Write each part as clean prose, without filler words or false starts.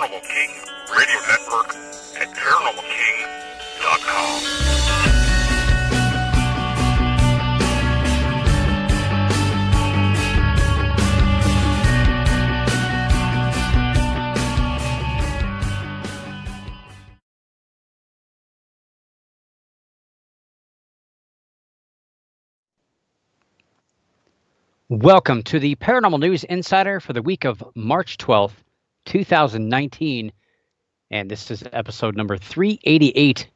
Paranormal King Radio Network at ParanormalKing.com. Welcome to the Paranormal News Insider for the week of March 12th, 2019. And this is episode number 388.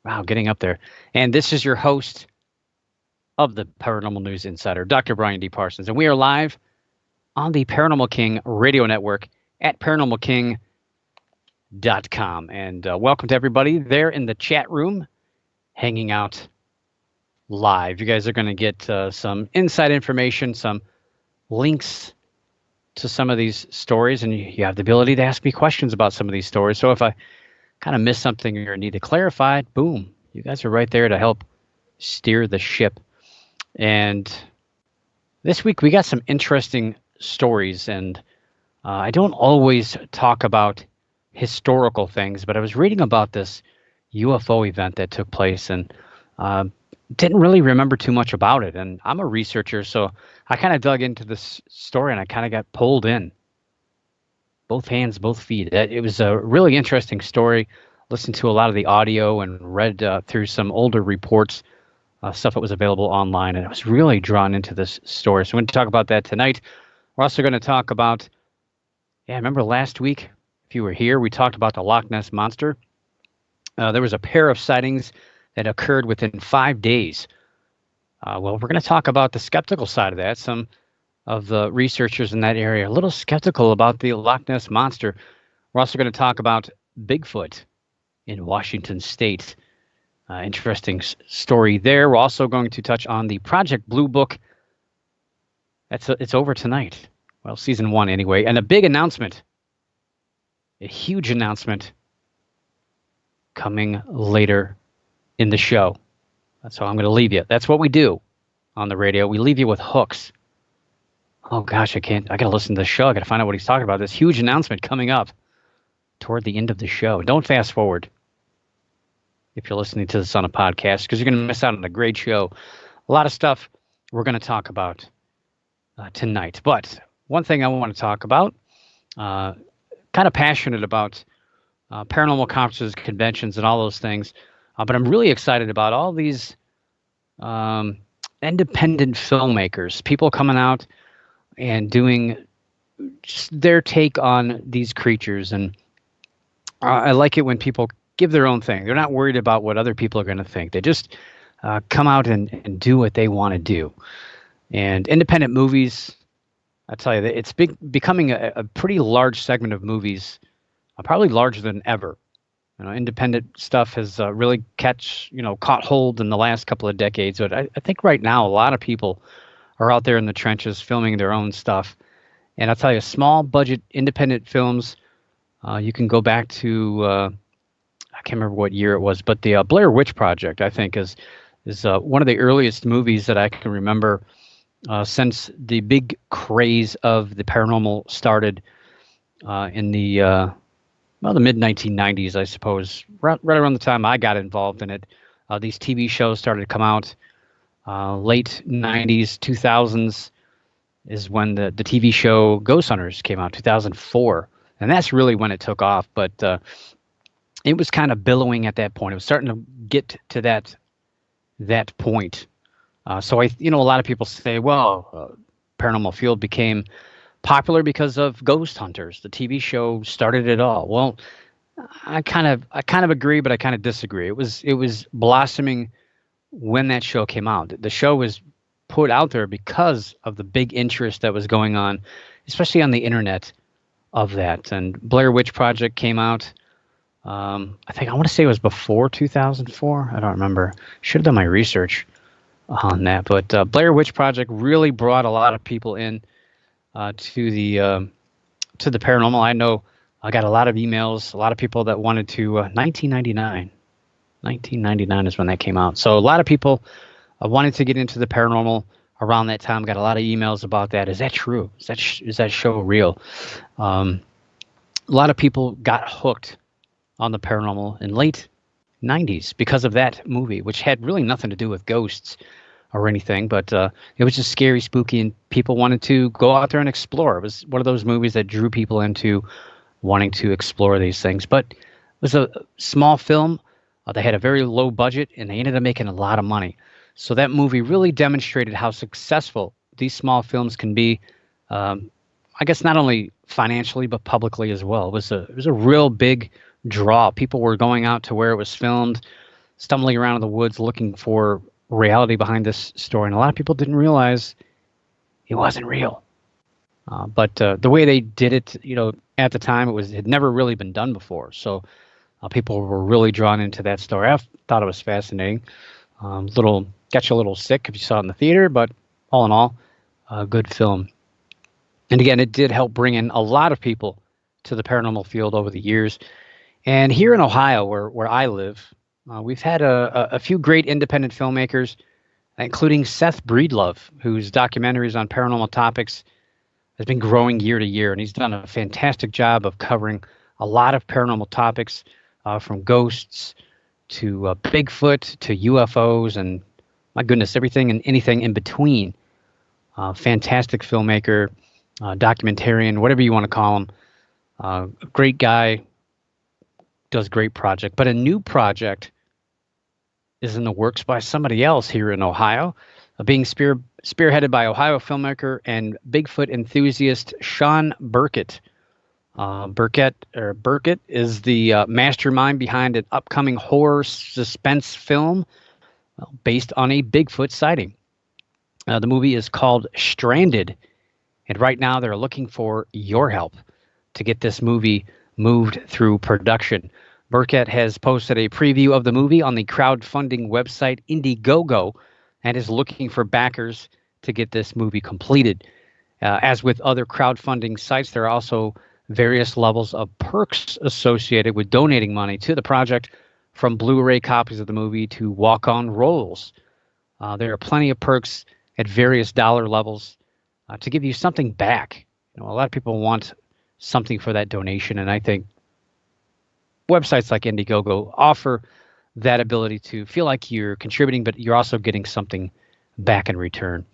Wow, getting up there. And this is your host of the Paranormal News Insider, Dr. Brian D. Parsons. And we are live on the Paranormal King Radio Network at ParanormalKing.com. And welcome to everybody there in the chat room, hanging out live. You guys are going to get some inside information, some links to some of these stories, and you have the ability to ask me questions about some of these stories. So if I kind of miss something or need to clarify it, boom, you guys are right there to help steer the ship. And this week we got some interesting stories, and I don't always talk about historical things, but I was reading about this UFO event that took place, and didn't really remember too much about it. And I'm a researcher, so I kind of dug into this story and I kind of got pulled in. Both hands, both feet. It was a really interesting story. Listened to a lot of the audio and read through some older reports, stuff that was available online. And I was really drawn into this story. So we're going to talk about that tonight. We're also going to talk about, remember last week, if you were here, we talked about the Loch Ness Monster. There was a pair of sightings that occurred within 5 days. Well, we're going to talk about the skeptical side of that. Some of the researchers in that area are a little skeptical about the Loch Ness Monster. We're also going to talk about Bigfoot in Washington State. Interesting story there. We're also going to touch on the Project Blue Book. It's over tonight. Well, season 1 anyway. And a big announcement, a huge announcement coming later in the show. That's how I'm going to leave you. That's what we do on the radio. We leave you with hooks. Oh gosh, I got to listen to the show. I got to find out what he's talking about. This huge announcement coming up toward the end of the show. Don't fast forward if you're listening to this on a podcast, because you're going to miss out on a great show. A lot of stuff we're going to talk about tonight. But one thing I want to talk about, kind of passionate about paranormal conferences, conventions, and all those things. But I'm really excited about all these independent filmmakers, people coming out and doing just their take on these creatures. And I like it when people give their own thing. They're not worried about what other people are going to think. They just come out and do what they want to do. And independent movies, I tell you, it's becoming a pretty large segment of movies, probably larger than ever. Independent stuff has really caught hold in the last couple of decades. But I think right now a lot of people are out there in the trenches filming their own stuff. And I'll tell you, small budget independent films, you can go back to, I can't remember what year it was, but the Blair Witch Project, I think, is one of the earliest movies that I can remember since the big craze of the paranormal started in the mid-1990s, I suppose, right around the time I got involved in it. These TV shows started to come out. Late 90s, 2000s is when the TV show Ghost Hunters came out, 2004. And that's really when it took off. But it was kind of billowing at that point. It was starting to get to that point. So a lot of people say, well, Paranormal Field became popular because of Ghost Hunters. The TV show started it all. Well, I kind of agree, but I kind of disagree. It was blossoming when that show came out. The show was put out there because of the big interest that was going on, especially on the internet, of that. And Blair Witch Project came out. I want to say it was before 2004. I don't remember. Should have done my research on that. But Blair Witch Project really brought a lot of people in to the paranormal. I know I got a lot of emails, a lot of people that wanted to 1999 is when that came out. So a lot of people wanted to get into the paranormal around that time. Got a lot of emails about that. Is that true? Is that show real? a lot of people got hooked on the paranormal in late 90s because of that movie, which had really nothing to do with ghosts or anything, but it was just scary, spooky, and people wanted to go out there and explore. It was one of those movies that drew people into wanting to explore these things. But it was a small film. They had a very low budget, and they ended up making a lot of money. So that movie really demonstrated how successful these small films can be. I guess not only financially but publicly as well. It was a real big draw. People were going out to where it was filmed, stumbling around in the woods looking for reality behind this story, and a lot of people didn't realize it wasn't real. But the way they did it, at the time, it had never really been done before. So people were really drawn into that story. I thought it was fascinating. Got you a little sick if you saw it in the theater, but all in all, a good film. And again, it did help bring in a lot of people to the paranormal field over the years. And here in Ohio, where I live, we've had a few great independent filmmakers, including Seth Breedlove, whose documentaries on paranormal topics has been growing year to year. And he's done a fantastic job of covering a lot of paranormal topics, from ghosts to Bigfoot to UFOs and, my goodness, everything and anything in between. Fantastic filmmaker, documentarian, whatever you want to call him. A great guy, does great project. But a new project is in the works by somebody else here in Ohio, being spearheaded by Ohio filmmaker and Bigfoot enthusiast Sean Burkett. Burkett is the mastermind behind an upcoming horror suspense film based on a Bigfoot sighting. The movie is called Stranded, and right now they're looking for your help to get this movie moved through production. Burkett has posted a preview of the movie on the crowdfunding website Indiegogo and is looking for backers to get this movie completed. As with other crowdfunding sites, there are also various levels of perks associated with donating money to the project, from Blu-ray copies of the movie to walk-on roles. There are plenty of perks at various dollar levels to give you something back. A lot of people want something for that donation, and I think websites like Indiegogo offer that ability to feel like you're contributing, but you're also getting something back in return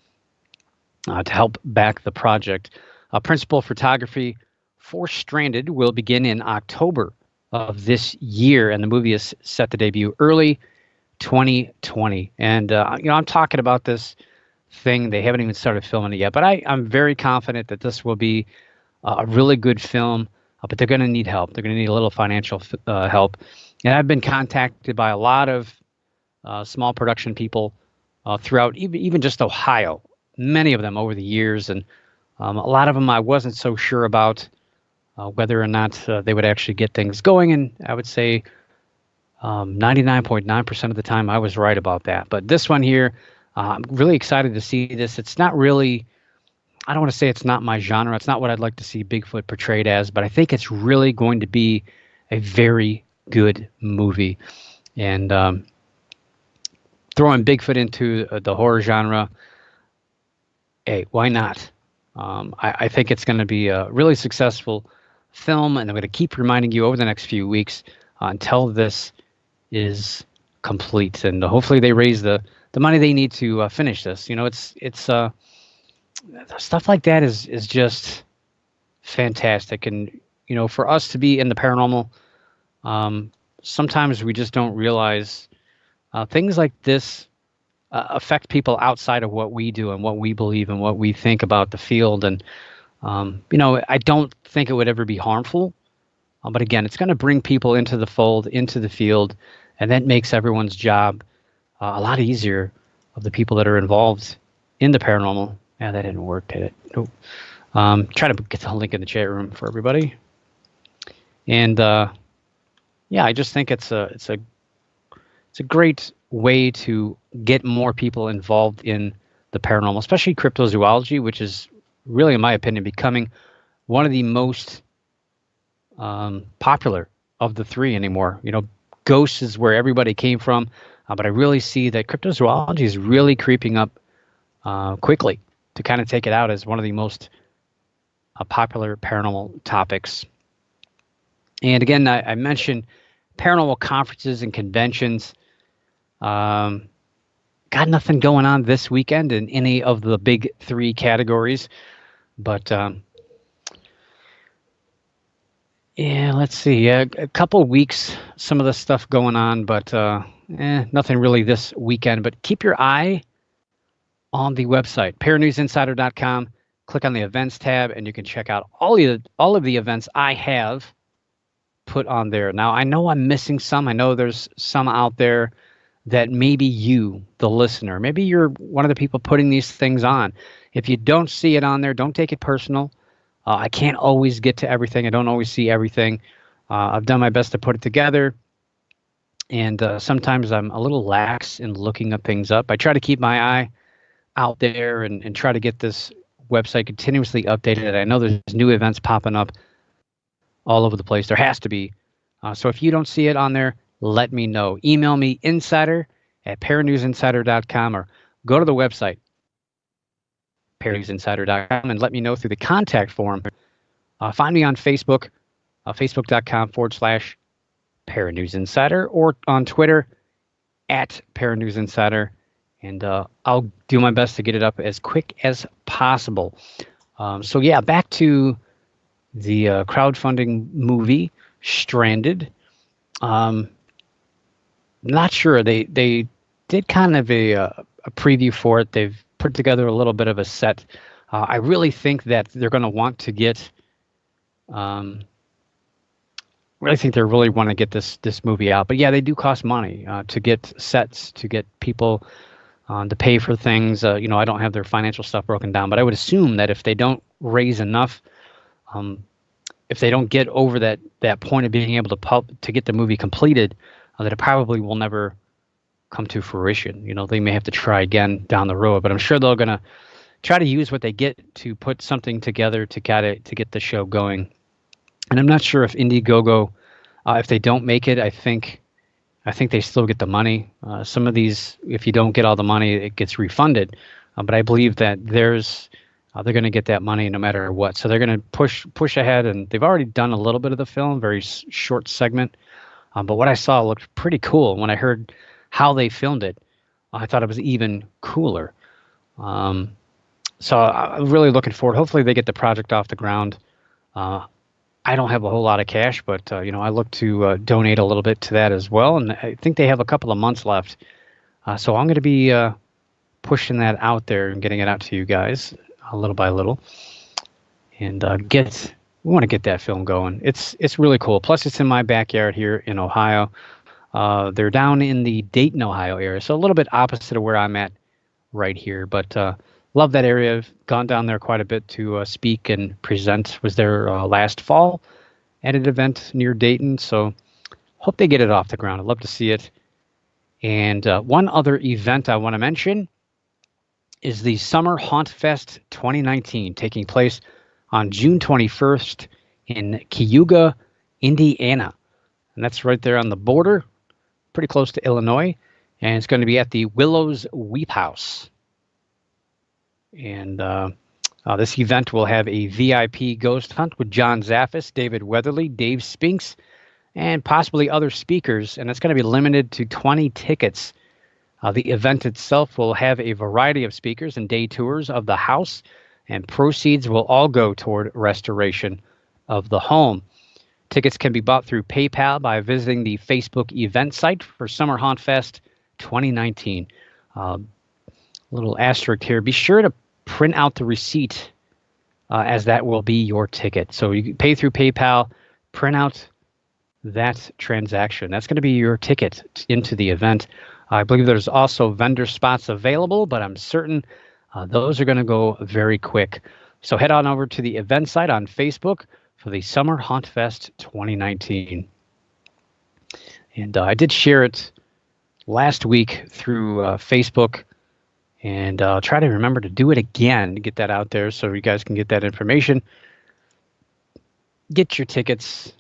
to help back the project. Principal photography for Stranded will begin in October of this year, and the movie is set to debut early 2020. And I'm talking about this thing. They haven't even started filming it yet, but I'm very confident that this will be a really good film. But they're going to need help. They're going to need a little financial help. And I've been contacted by a lot of small production people throughout even just Ohio, many of them over the years. And a lot of them I wasn't so sure about whether or not they would actually get things going. And I would say 99.9% of the time I was right about that. But this one here, I'm really excited to see this. It's not really, I don't want to say it's not my genre. It's not what I'd like to see Bigfoot portrayed as, but I think it's really going to be a very good movie. And throwing Bigfoot into the horror genre, hey, why not? I think it's going to be a really successful film, and I'm going to keep reminding you over the next few weeks until this is complete. And hopefully they raise the money they need to finish this. It's stuff like that is just fantastic. And, for us to be in the paranormal, sometimes we just don't realize things like this affect people outside of what we do and what we believe and what we think about the field. And, I don't think it would ever be harmful. But again, it's going to bring people into the fold, into the field, and that makes everyone's job a lot easier of the people that are involved in the paranormal. Yeah, that didn't work, did it? Nope. Try to get the link in the chat room for everybody. And I just think it's a great way to get more people involved in the paranormal, especially cryptozoology, which is really, in my opinion, becoming one of the most popular of the three anymore. Ghosts is where everybody came from, but I really see that cryptozoology is really creeping up quickly to kind of take it out as one of the most popular paranormal topics. And again, I mentioned paranormal conferences and conventions. Got nothing going on this weekend in any of the big three categories, but yeah, let's see. Yeah, a couple weeks, some of the stuff going on, but nothing really this weekend. But keep your eye on the website, paranewsinsider.com. Click on the events tab, and you can check out all of the events I have put on there. Now, I know I'm missing some. I know there's some out there that maybe you, the listener, maybe you're one of the people putting these things on. If you don't see it on there, don't take it personal. I can't always get to everything. I don't always see everything. I've done my best to put it together. And sometimes I'm a little lax in looking up things up. I try to keep my eye out there and try to get this website continuously updated. I know there's new events popping up all over the place. There has to be. So if you don't see it on there, let me know. Email me, insider@paranewsinsider.com, or go to the website, paranewsinsider.com, and let me know through the contact form. Find me on Facebook, facebook.com/paranewsinsider, or on Twitter @paranewsinsider. And I'll do my best to get it up as quick as possible. So yeah, back to the crowdfunding movie, Stranded. Not sure. They did kind of a preview for it. They've put together a little bit of a set. I really think that they're going to want to get. Really think they really want to get this movie out. But yeah, they do cost money to get sets, to get people to pay for things. I don't have their financial stuff broken down, but I would assume that if they don't raise enough, if they don't get over that point of being able to get the movie completed, that it probably will never come to fruition. They may have to try again down the road, but I'm sure they're going to try to use what they get to put something together to get the show going. And I'm not sure if Indiegogo, if they don't make it, I think they still get the money. Some of these, if you don't get all the money, it gets refunded. But I believe that they're going to get that money no matter what. So they're going to push ahead, and they've already done a little bit of the film, very short segment. But what I saw looked pretty cool. When I heard how they filmed it, I thought it was even cooler. So I'm really looking forward. Hopefully they get the project off the ground. I don't have a whole lot of cash, but I look to donate a little bit to that as well. And I think they have a couple of months left. So I'm going to be pushing that out there and getting it out to you guys little by little. And we want to get that film going. It's really cool. Plus, it's in my backyard here in Ohio. They're down in the Dayton, Ohio area, so a little bit opposite of where I'm at right here. But love that area. I've gone down there quite a bit to speak and present. Was there last fall at an event near Dayton. So hope they get it off the ground. I'd love to see it. And one other event I want to mention is the Summer Haunt Fest 2019, taking place on June 21st in Cayuga, Indiana. And that's right there on the border, pretty close to Illinois. And it's going to be at the Willows Weep House. And this event will have a VIP ghost hunt with John Zaffis, David Weatherly, Dave Spinks, and possibly other speakers. And it's going to be limited to 20 tickets. The event itself will have a variety of speakers and day tours of the house, and proceeds will all go toward restoration of the home. Tickets can be bought through PayPal by visiting the Facebook event site for Summer Haunt Fest 2019. Little asterisk here. Be sure to print out the receipt, as that will be your ticket. So you pay through PayPal, print out that transaction. That's going to be your ticket into the event. I believe there's also vendor spots available, but I'm certain those are going to go very quick. So head on over to the event site on Facebook for the Summer Haunt Fest 2019. And I did share it last week through Facebook, and I'll try to remember to do it again to get that out there so you guys can get that information. Get your tickets,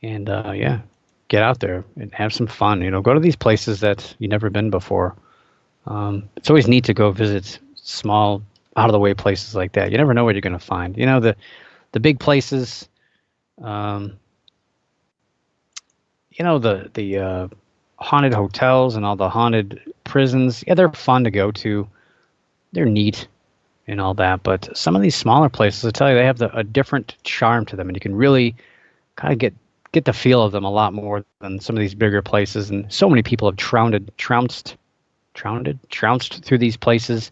and yeah, get out there and have some fun. Go to these places that you've never been before. It's always neat to go visit small, out-of-the-way places like that. You never know what you're going to find. The big places, Um, the haunted hotels and all the haunted prisons. Yeah, they're fun to go to. They're neat and all that. But some of these smaller places, I tell you, they have a different charm to them, and you can really kind of get the feel of them a lot more than some of these bigger places. And so many people have trounced through these places,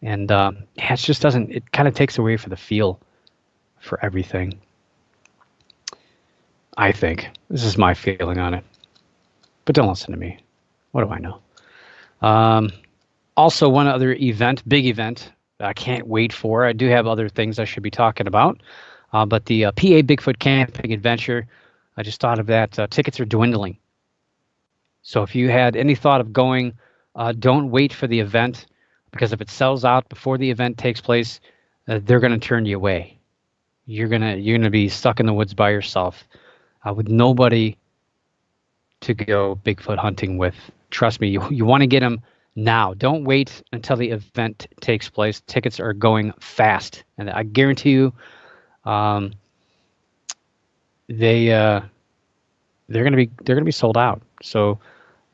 and yeah, it just doesn't. It kind of takes away for the feel for everything. I think this is my feeling on it, but don't listen to me. What do I know? Also, one other event, big event, that I can't wait for. I do have other things I should be talking about, but the PA Bigfoot Camping Adventure, I just thought of that. Tickets are dwindling. So if you had any thought of going, don't wait for the event, because if it sells out before the event takes place, they're going to turn you away. You're gonna be stuck in the woods by yourself, with nobody to go Bigfoot hunting with. Trust me, you want to get them now. Don't wait until the event takes place. Tickets are going fast, and I guarantee you, they're gonna be sold out. So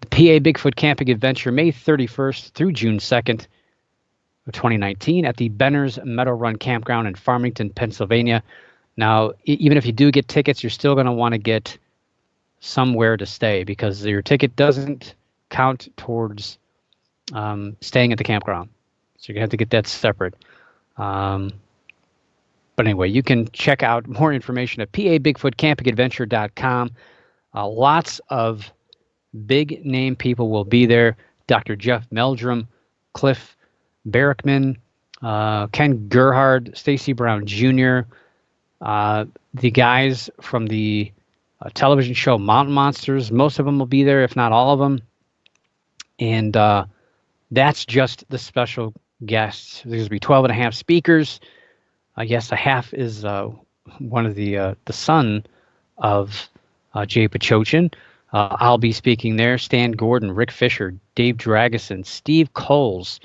the PA Bigfoot Camping Adventure, May 31st through June 2nd of 2019 at the Benner's Meadow Run Campground in Farmington, Pennsylvania. Now, even if you do get tickets, you're still going to want to get somewhere to stay, because your ticket doesn't count towards staying at the campground. So you're going to have to get that separate. But anyway, you can check out more information at pabigfootcampingadventure.com. Lots of big name people will be there. Dr. Jeff Meldrum, Cliff Barrickman, Ken Gerhard, Stacy Brown Jr., the guys from the television show Mountain Monsters. Most of them will be there, if not all of them. And that's just the special guests. There's going to be 12 and a half speakers. Yes, a half is one of the son of Jay Pachochin. I'll be speaking there. Stan Gordon, Rick Fisher, Dave Drageson, Steve Coles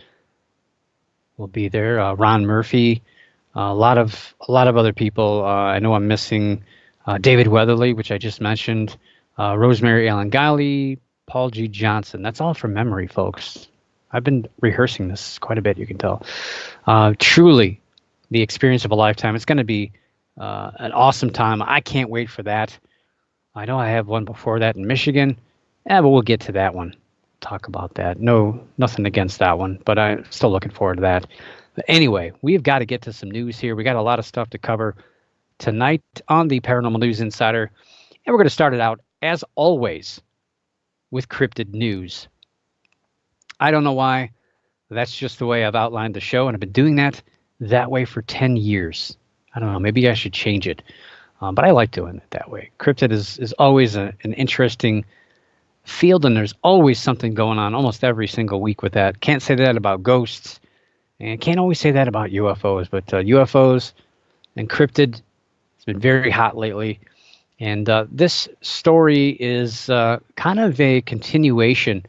will be there. Ron Murphy, a lot of other people. I know I'm missing David Weatherly, which I just mentioned. Rosemary Ellen Guiley, Paul G. Johnson. That's all from memory, folks. I've been rehearsing this quite a bit, you can tell. Truly, the experience of a lifetime. It's going to be an awesome time. I can't wait for that. I know I have one before that in Michigan. But we'll get to that one. Talk about that. No, nothing against that one, but I'm still looking forward to that. But anyway, we've got to get to some news here. We got a lot of stuff to cover tonight on the Paranormal News Insider. And we're going to start it out, as always, with cryptid news. I don't know why. That's just the way I've outlined the show, and I've been doing that way for 10 years. I don't know. Maybe I should change it. But I like doing it that way. Cryptid is always an interesting field, and there's always something going on almost every single week with that. Can't say that about ghosts, and can't always say that about UFOs, but UFOs and cryptid has been very hot lately. And this story is kind of a continuation,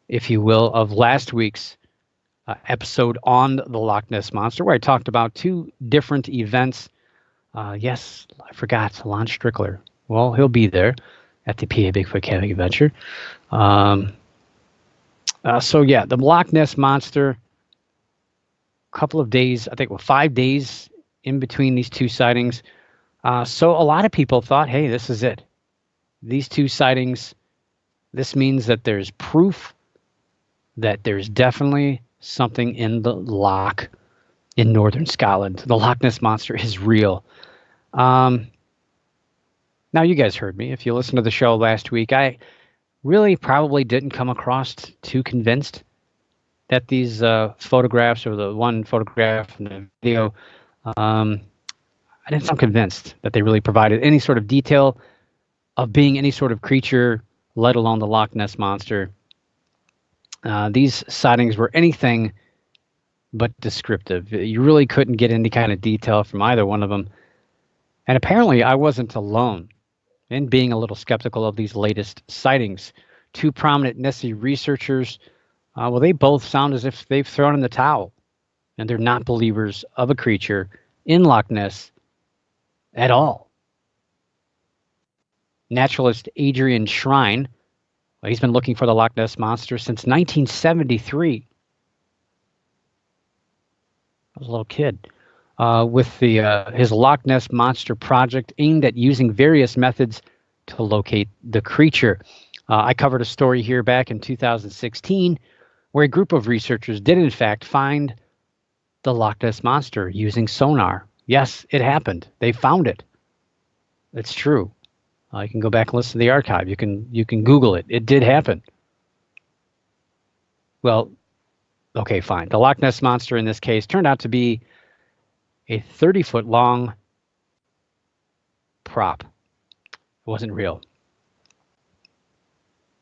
if you will, of last week's episode on the Loch Ness Monster, where I talked about two different events. Yes, I forgot, Lon Strickler. Well, he'll be there at the PA Bigfoot Camping Adventure. So yeah, the Loch Ness Monster, a couple of days, I think, 5 days in between these two sightings. So a lot of people thought, hey, this is it. These two sightings, this means that there's proof that there's definitely something in the loch in northern Scotland. The Loch Ness Monster is real. Now, you guys heard me. If you listened to the show last week, I really probably didn't come across too convinced that these photographs, or the one photograph and the video, I didn't sound convinced that they really provided any sort of detail of being any sort of creature, let alone the Loch Ness Monster. These sightings were anything but descriptive. You really couldn't get any kind of detail from either one of them. And apparently I wasn't alone in being a little skeptical of these latest sightings. Two prominent Nessie researchers, well, they both sound as if they've thrown in the towel, and they're not believers of a creature in Loch Ness at all. Naturalist Adrian Shrine, well, he's been looking for the Loch Ness Monster since 1973. I was a little kid. With his Loch Ness Monster project aimed at using various methods to locate the creature. I covered a story here back in 2016 where a group of researchers did in fact find the Loch Ness Monster using sonar. Yes, it happened. They found it. It's true. You can go back and listen to the archive. You can Google it. It did happen. Well, okay, fine. The Loch Ness Monster in this case turned out to be a 30-foot long prop. It wasn't real.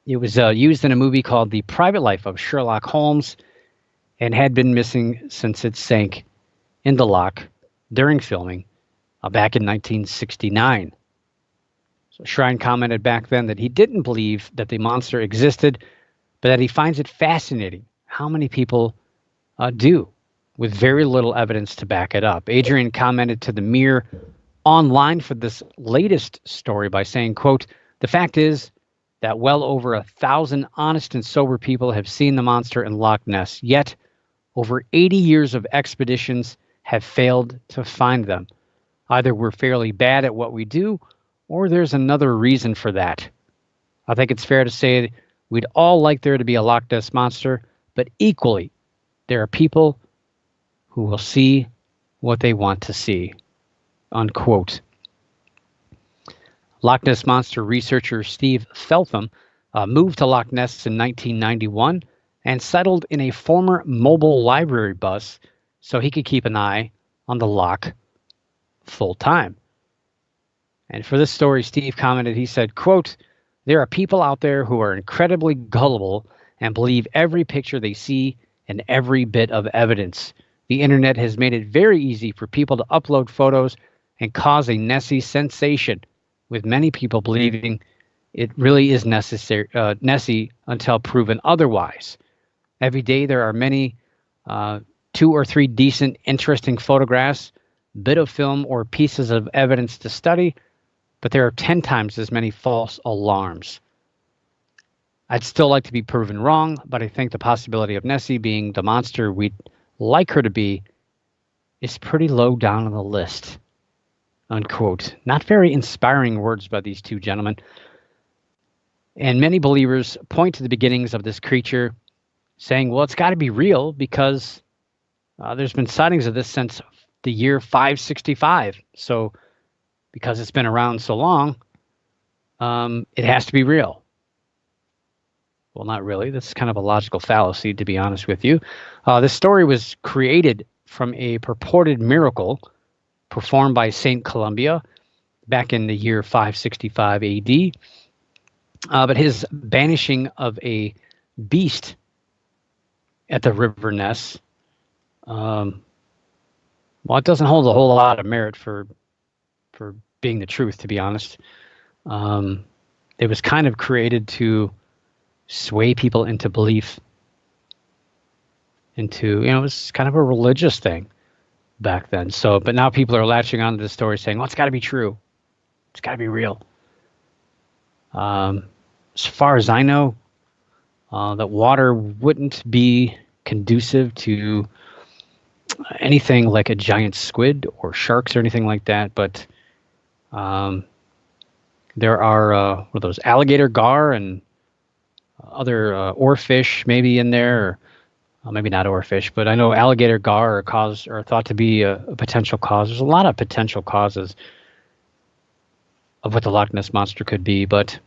It was used in a movie called The Private Life of Sherlock Holmes and had been missing since it sank in the loch during filming back in 1969. So Shrine commented back then that he didn't believe that the monster existed, but that he finds it fascinating how many people do, with very little evidence to back it up. Adrian commented to the Mirror online for this latest story by saying, quote, "The fact is that well over 1,000 honest and sober people have seen the monster in Loch Ness, yet over 80 years of expeditions have failed to find them. Either we're fairly bad at what we do, or there's another reason for that. I think it's fair to say we'd all like there to be a Loch Ness Monster, but equally, there are people who will see what they want to see," unquote. Loch Ness Monster researcher Steve Feltham moved to Loch Ness in 1991 and settled in a former mobile library bus so he could keep an eye on the loch full time. And for this story, Steve commented, he said, quote, "There are people out there who are incredibly gullible and believe every picture they see and every bit of evidence. The internet has made it very easy for people to upload photos and cause a Nessie sensation, with many people believing it really is Nessie until proven otherwise. Every day there are many 2 or 3 decent, interesting photographs, bit of film, or pieces of evidence to study, but there are 10 times as many false alarms. I'd still like to be proven wrong, but I think the possibility of Nessie being the monster we'd like her to be is pretty low down on the list," unquote. Not very inspiring words by these two gentlemen. And many believers point to the beginnings of this creature, saying, well, it's got to be real because there's been sightings of this since the year 565. So because it's been around so long, it has to be real. Well, not really. That's kind of a logical fallacy, to be honest with you. This story was created from a purported miracle performed by St. Columba back in the year 565 AD. But his banishing of a beast at the River Ness, well, it doesn't hold a whole lot of merit for being the truth, to be honest. It was kind of created to sway people into belief, into, it was kind of a religious thing back then. So, but now people are latching onto the story saying, well, it's got to be true. It's got to be real. As far as I know, that water wouldn't be conducive to anything like a giant squid or sharks or anything like that. But there are what are those, alligator gar and other oarfish maybe in there, or maybe not oarfish, but I know alligator gar are thought to be a potential cause. There's a lot of potential causes of what the Loch Ness Monster could be, but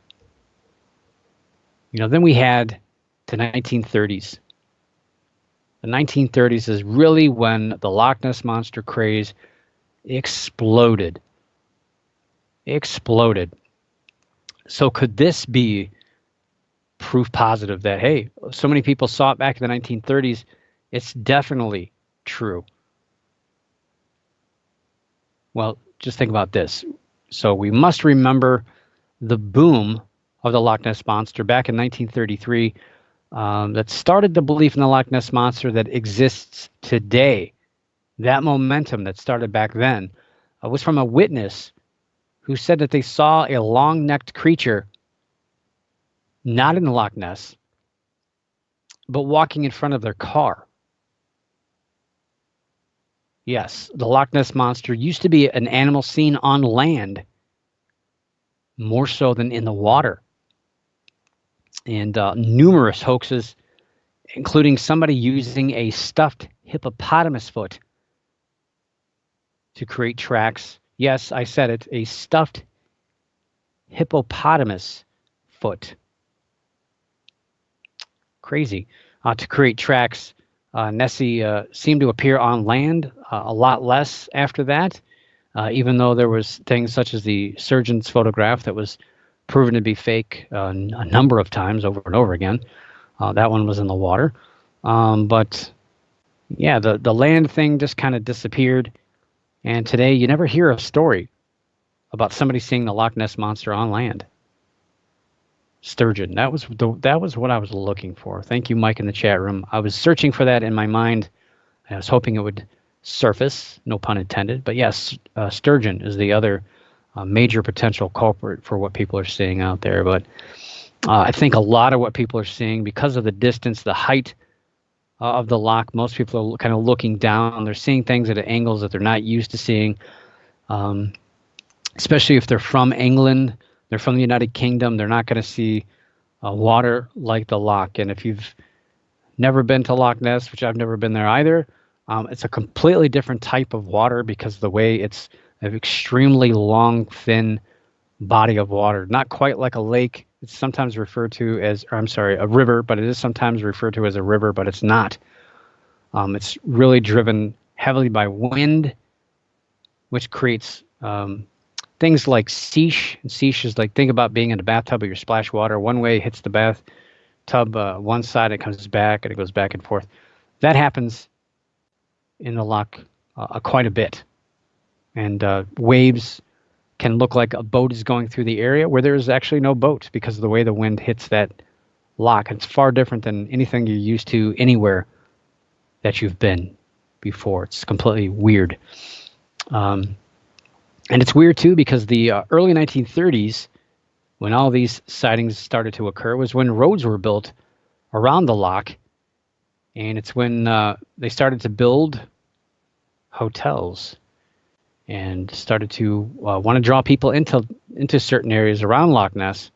then we had the 1930s. The 1930s is really when the Loch Ness Monster craze exploded. So could this be proof positive that, hey, so many people saw it back in the 1930s, it's definitely true? Well, just think about this. So we must remember the boom of the Loch Ness Monster back in 1933 that started the belief in the Loch Ness Monster that exists today. That momentum that started back then was from a witness who said that they saw a long-necked creature, not in the Loch Ness, but walking in front of their car. Yes, the Loch Ness Monster used to be an animal seen on land, more so than in the water. And numerous hoaxes, including somebody using a stuffed hippopotamus foot to create tracks. Yes, I said it, a stuffed hippopotamus foot. Crazy. To create tracks. Nessie seemed to appear on land a lot less after that, even though there was things such as the surgeon's photograph that was proven to be fake a number of times over and over again. That one was in the water. But yeah, the land thing just kind of disappeared. And today you never hear a story about somebody seeing the Loch Ness Monster on land. Sturgeon. That was what I was looking for. Thank you, Mike, in the chat room. I was searching for that in my mind. I was hoping it would surface, no pun intended. But yes, sturgeon is the other major potential culprit for what people are seeing out there. But I think a lot of what people are seeing, because of the distance, the height of the loch, most people are kind of looking down. They're seeing things at angles that they're not used to seeing, especially if they're from England. They're from the United Kingdom. They're not going to see water like the loch. And if you've never been to Loch Ness, which I've never been there either, it's a completely different type of water because of the way it's an extremely long, thin body of water. Not quite like a lake. It's sometimes referred to as, or I'm sorry, a river, but it is sometimes referred to as a river, but it's not. It's really driven heavily by wind, which creates things like seesh. And seesh is like, think about being in a bathtub with your splash water. One way hits the bathtub, one side, it comes back, and it goes back and forth. That happens in the loch quite a bit. And waves can look like a boat is going through the area where there's actually no boat because of the way the wind hits that loch. It's far different than anything you're used to anywhere that you've been before. It's completely weird. And it's weird, too, because the early 1930s, when all these sightings started to occur, was when roads were built around the loch. And it's when they started to build hotels and started to want to draw people into certain areas around Loch Ness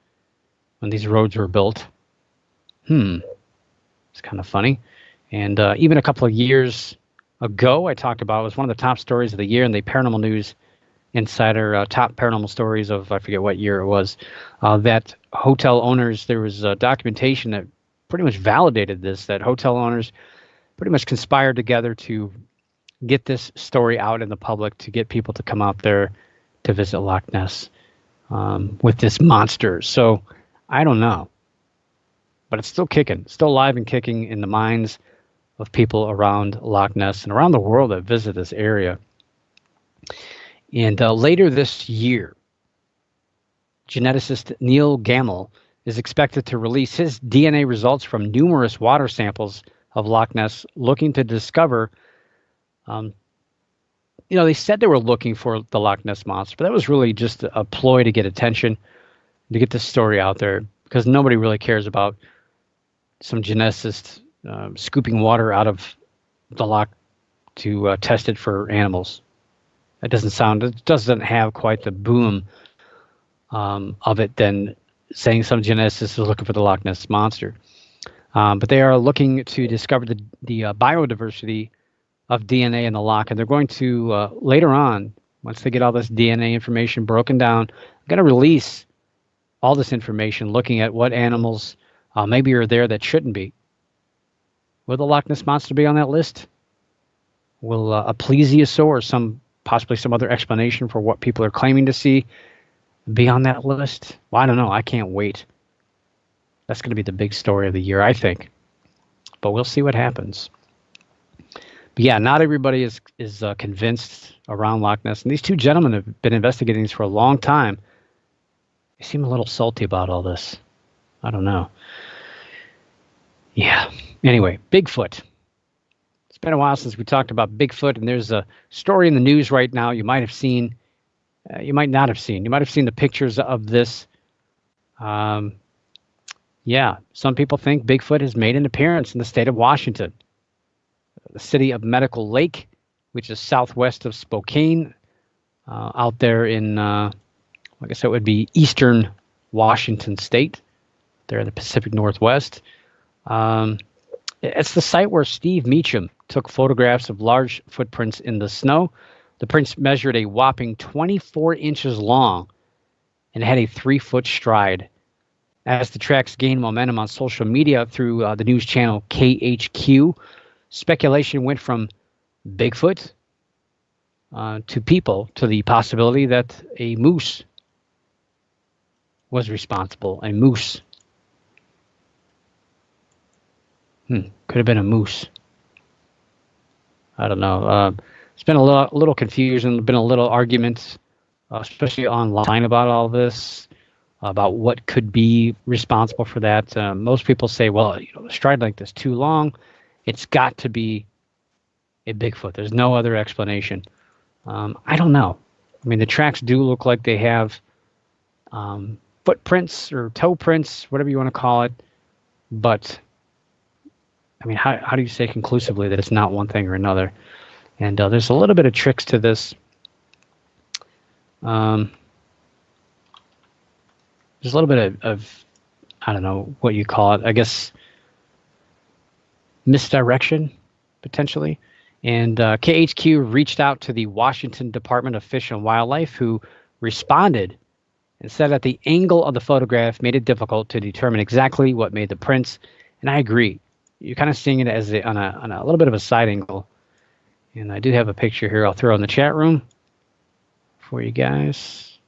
when these roads were built. It's kind of funny. And even a couple of years ago, I talked about, it was one of the top stories of the year in the Paranormal News Insider, top paranormal stories of, I forget what year it was, that hotel owners, there was documentation that pretty much validated this, that hotel owners pretty much conspired together to get this story out in the public, to get people to come out there to visit Loch Ness with this monster. So I don't know, but it's still kicking, still alive and kicking in the minds of people around Loch Ness and around the world that visit this area. And later this year, geneticist Neil Gamel is expected to release his DNA results from numerous water samples of Loch Ness, looking to discover they said they were looking for the Loch Ness Monster, but that was really just a ploy to get attention, to get this story out there, because nobody really cares about some geneticist scooping water out of the loch to test it for animals. It doesn't have quite the boom of it than saying some geneticist is looking for the Loch Ness Monster. But they are looking to discover the biodiversity of DNA in the loch, and they're going to later on, once they get all this DNA information broken down, going to release all this information, looking at what animals maybe are there that shouldn't be. Will the Loch Ness Monster be on that list? Will a plesiosaur or possibly some other explanation for what people are claiming to see be on that list? Well, I don't know. I can't wait. That's going to be the big story of the year, I think. But we'll see what happens. But yeah, not everybody is convinced around Loch Ness. And these two gentlemen have been investigating this for a long time. They seem a little salty about all this. I don't know. Yeah. Anyway, Bigfoot. It's been a while since we talked about Bigfoot, and there's a story in the news right now you might have seen. you might not have seen. You might have seen the pictures of this. Um, yeah, some people think Bigfoot has made an appearance in the state of Washington. The city of Medical Lake, which is southwest of Spokane, out there in, like I said, it would be eastern Washington state, there in the Pacific Northwest. It's the site where Steve Meacham took photographs of large footprints in the snow. The prints measured a whopping 24 inches long and had a 3-foot stride. As the tracks gained momentum on social media through the news channel KHQ, speculation went from Bigfoot to people to the possibility that a moose was responsible. A moose. Could have been a moose. I don't know. It's been a little confusion, been a little argument, especially online about all this, about what could be responsible for that. Most people say, well, the stride length is too long. It's got to be a Bigfoot. There's no other explanation. I don't know. I mean, the tracks do look like they have footprints or toe prints, whatever you want to call it. But, I mean, how do you say conclusively that it's not one thing or another? And there's a little bit of tricks to this. There's a little bit of, I don't know what you call it, I guess, misdirection, potentially. And KHQ reached out to the Washington Department of Fish and Wildlife, who responded and said that the angle of the photograph made it difficult to determine exactly what made the prints. And I agree. You're kind of seeing it as on a little bit of a side angle. And I do have a picture here I'll throw in the chat room for you guys.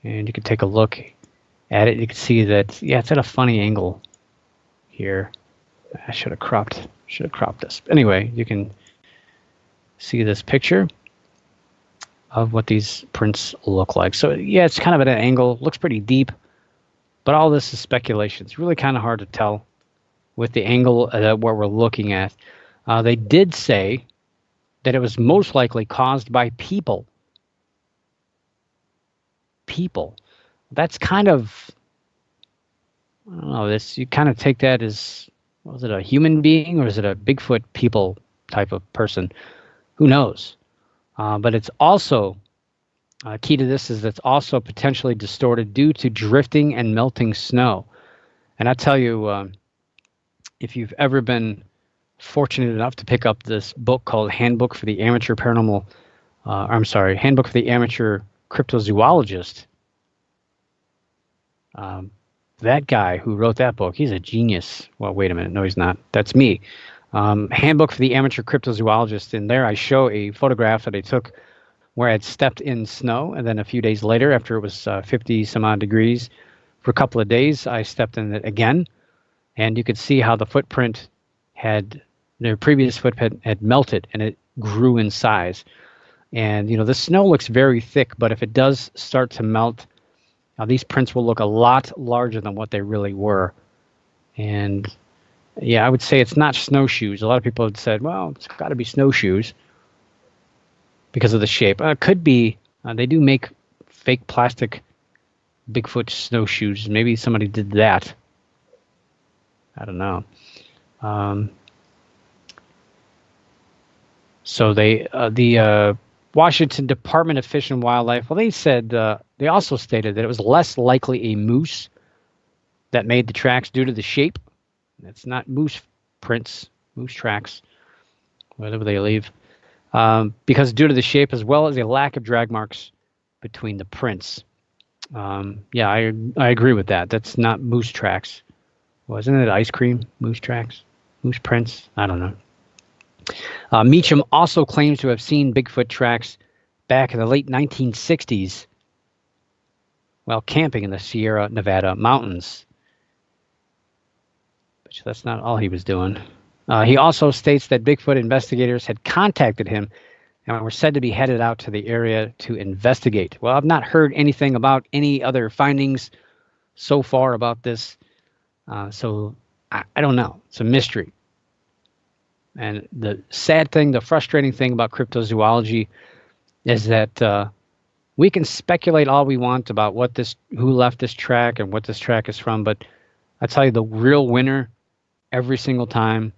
And you can take a look at it. You can see that, yeah, it's at a funny angle here. I should have cropped this. Anyway, you can see this picture of what these prints look like. So yeah, it's kind of at an angle, looks pretty deep, but all this is speculation. It's really kind of hard to tell with the angle that what we're looking at. They did say that it was most likely caused by people. People. That's kind of, I don't know, this, you kind of take that as, was it a human being or is it a Bigfoot people type of person? Who knows? But it's also, key to this is it's also potentially distorted due to drifting and melting snow. And I tell you, if you've ever been fortunate enough to pick up this book called Handbook for the Amateur Paranormal, Handbook for the Amateur Cryptozoologist, that guy who wrote that book, he's a genius. Well, wait a minute. No, he's not. That's me. Handbook for the Amateur Cryptozoologist. In there, I show a photograph that I took where I had stepped in snow. And then a few days later, after it was 50 some odd degrees, for a couple of days, I stepped in it again. And you could see how the footprint their previous footprint had melted and it grew in size. And, the snow looks very thick, but if it does start to melt, these prints will look a lot larger than what they really were. And yeah, I would say it's not snowshoes. A lot of people had said, well, it's got to be snowshoes because of the shape. It could be. They do make fake plastic Bigfoot snowshoes. Maybe somebody did that. I don't know. So the Washington Department of Fish and Wildlife, well, they said, they also stated that it was less likely a moose that made the tracks due to the shape. It's not moose prints, moose tracks, whatever they leave, because due to the shape as well as a lack of drag marks between the prints. Yeah, I agree with that. That's not moose tracks. Wasn't it ice cream? Moose tracks? Moose prints? I don't know. Meacham also claims to have seen Bigfoot tracks back in the late 1960s while camping in the Sierra Nevada mountains. But that's not all he was doing. He also states that Bigfoot investigators had contacted him and were said to be headed out to the area to investigate. Well, I've not heard anything about any other findings so far about this. So I don't know. It's a mystery. And the sad thing, the frustrating thing about cryptozoology is that We can speculate all we want about who left this track and what this track is from, but I tell you, the real winner every single time,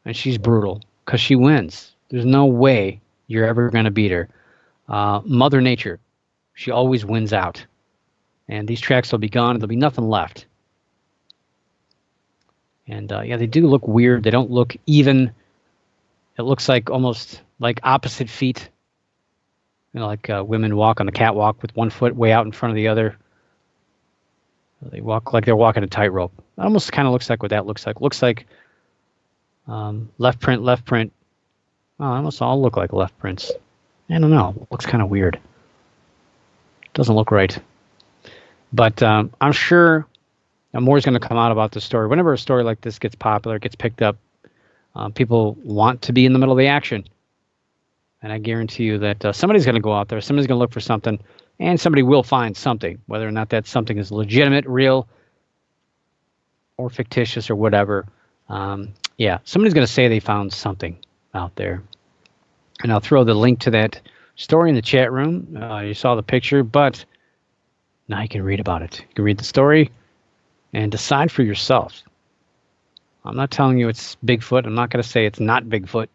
and she's brutal because she wins. There's no way you're ever going to beat her. Mother Nature, she always wins out. And these tracks will be gone. There'll be nothing left. And yeah, they do look weird. They don't look even. It looks like almost like opposite feet. You know, like women walk on the catwalk with one foot way out in front of the other. They walk like they're walking a tightrope. It almost kind of looks like what that looks like. Looks like left print, left print. Oh, almost all look like left prints. I don't know. It looks kind of weird. Doesn't look right. But I'm sure more is going to come out about this story. Whenever a story like this gets popular, gets picked up, people want to be in the middle of the action. And I guarantee you that somebody's going to go out there, somebody's going to look for something, and somebody will find something, whether or not that something is legitimate, real, or fictitious or whatever. Yeah, somebody's going to say they found something out there. And I'll throw the link to that story in the chat room. You saw the picture, but now you can read about it. You can read the story and decide for yourself. I'm not telling you it's Bigfoot. I'm not going to say it's not Bigfoot.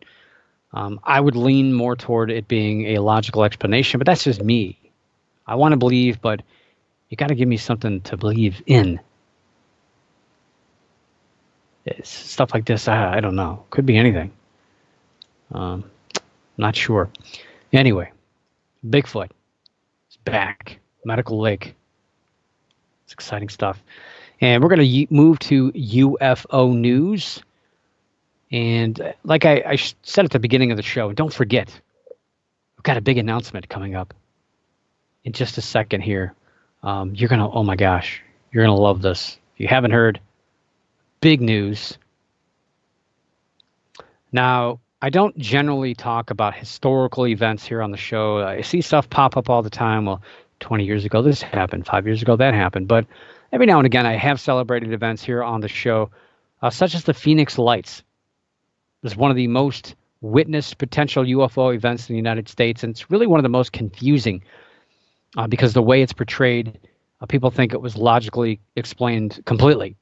I would lean more toward it being a logical explanation, but that's just me. I want to believe, but you got to give me something to believe in. It's stuff like this, I don't know. Could be anything. Not sure. Anyway, Bigfoot is back. Medical Lake. It's exciting stuff. And we're going to move to UFO news. And like I said at the beginning of the show, don't forget, we've got a big announcement coming up in just a second here. You're going to, oh my gosh, you're going to love this. If you haven't heard, big news. Now, I don't generally talk about historical events here on the show. I see stuff pop up all the time. Well, 20 years ago this happened, 5 years ago that happened. But every now and again, I have celebrated events here on the show, such as the Phoenix Lights. It's one of the most witnessed potential UFO events in the United States, and it's really one of the most confusing because the way it's portrayed, people think it was logically explained completely.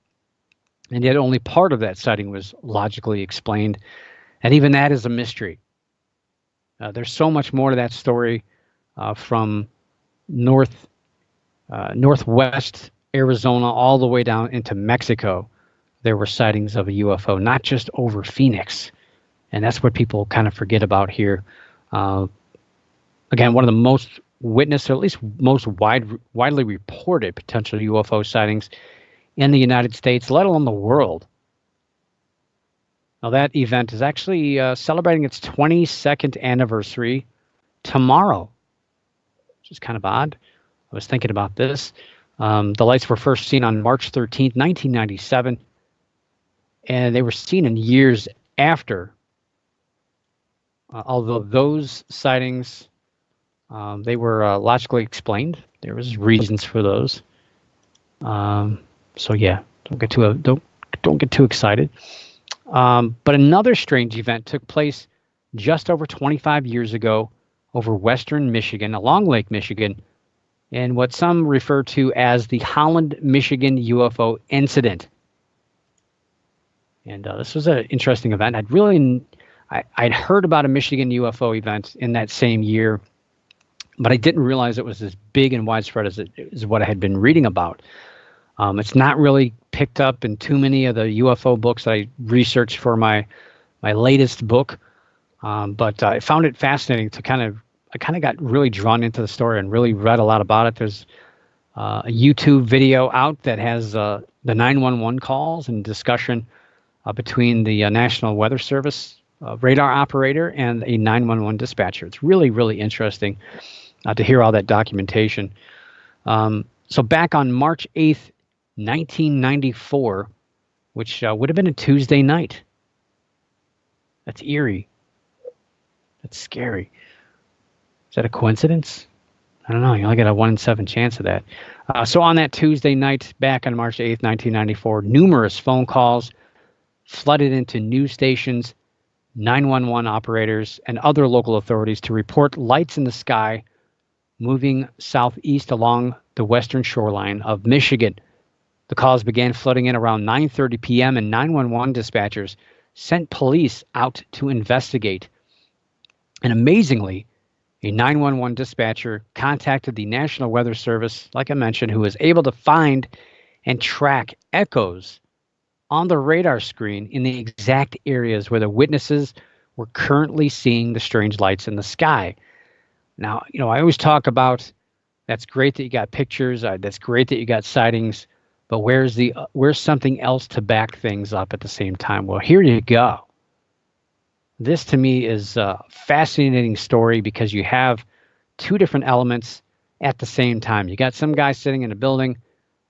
And yet only part of that sighting was logically explained, and even that is a mystery. There's so much more to that story from northwest Arizona all the way down into Mexico. There were sightings of a UFO, not just over Phoenix. And that's what people kind of forget about here. Again, one of the most witnessed, or at least most widely reported potential UFO sightings in the United States, let alone the world. Now, that event is actually celebrating its 22nd anniversary tomorrow, which is kind of odd. I was thinking about this. The lights were first seen on March 13th, 1997. And they were seen in years after. Although those sightings, they were logically explained. There was reasons for those. So yeah, don't get too excited. But another strange event took place just over 25 years ago over western Michigan, along Lake Michigan, in what some refer to as the Holland Michigan UFO incident. And this was an interesting event. I'd heard about a Michigan UFO event in that same year, but I didn't realize it was as big and widespread as what I had been reading about. It's not really picked up in too many of the UFO books that I researched for my latest book, but I found it fascinating to I kind of got really drawn into the story and really read a lot about it. There's a YouTube video out that has the 911 calls and discussion between the National Weather Service radar operator and a 911 dispatcher. It's really, really interesting to hear all that documentation. So back on March 8th, 1994, which would have been a Tuesday night. That's eerie. That's scary. Is that a coincidence? I don't know. You only get a 1 in 7 chance of that. So on that Tuesday night, back on March 8th, 1994, numerous phone calls flooded into news stations, 911 operators, and other local authorities to report lights in the sky moving southeast along the western shoreline of Michigan. The calls began flooding in around 9:30 p.m. and 911 dispatchers sent police out to investigate. And amazingly, a 911 dispatcher contacted the National Weather Service, like I mentioned, who was able to find and track echoes on the radar screen in the exact areas where the witnesses were currently seeing the strange lights in the sky. Now, I always talk about that's great that you got pictures, that's great that you got sightings, but where's something else to back things up at the same time? Well, here you go. This to me is a fascinating story because you have two different elements at the same time. You got some guy sitting in a building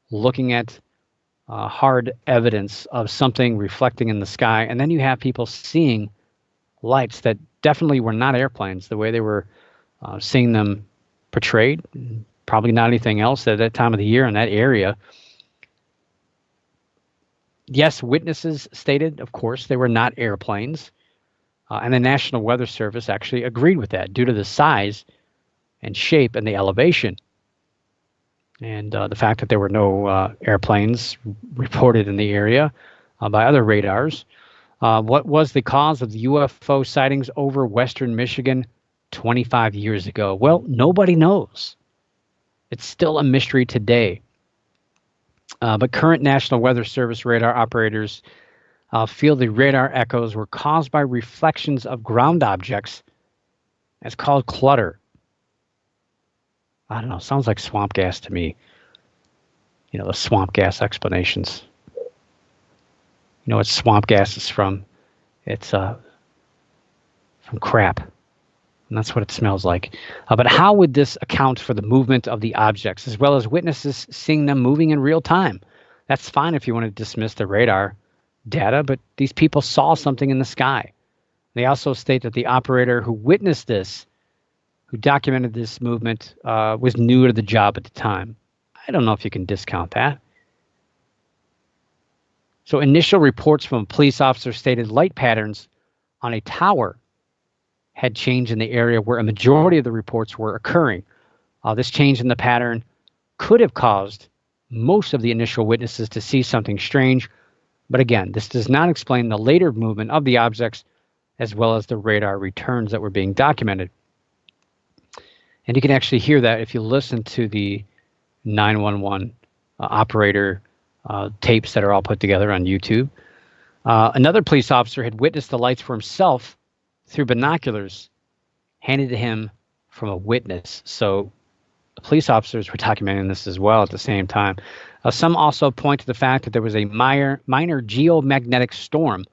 looking at hard evidence of something reflecting in the sky, and then you have people seeing lights that definitely were not airplanes, the way they were seeing them portrayed. Probably not anything else at that time of the year in that area. Yes, witnesses stated, of course, they were not airplanes. And the National Weather Service actually agreed with that due to the size and shape and the elevation. And the fact that there were no airplanes reported in the area by other radars. What was the cause of the UFO sightings over Western Michigan 25 years ago? Well, nobody knows. It's still a mystery today. But current National Weather Service radar operators feel the radar echoes were caused by reflections of ground objects. It's called clutter. I don't know, sounds like swamp gas to me. The swamp gas explanations. What swamp gas is from? It's from crap. And that's what it smells like. But how would this account for the movement of the objects, as well as witnesses seeing them moving in real time? That's fine if you want to dismiss the radar data, but these people saw something in the sky. They also state that the operator who witnessed this, who documented this movement, was new to the job at the time. I don't know if you can discount that. So initial reports from a police officer stated light patterns on a tower had changed in the area where a majority of the reports were occurring. This change in the pattern could have caused most of the initial witnesses to see something strange. But again, this does not explain the later movement of the objects as well as the radar returns that were being documented. And you can actually hear that if you listen to the 911 operator tapes that are all put together on YouTube. Another police officer had witnessed the lights for himself through binoculars handed to him from a witness. So the police officers were documenting this as well at the same time. Some also point to the fact that there was a minor geomagnetic storm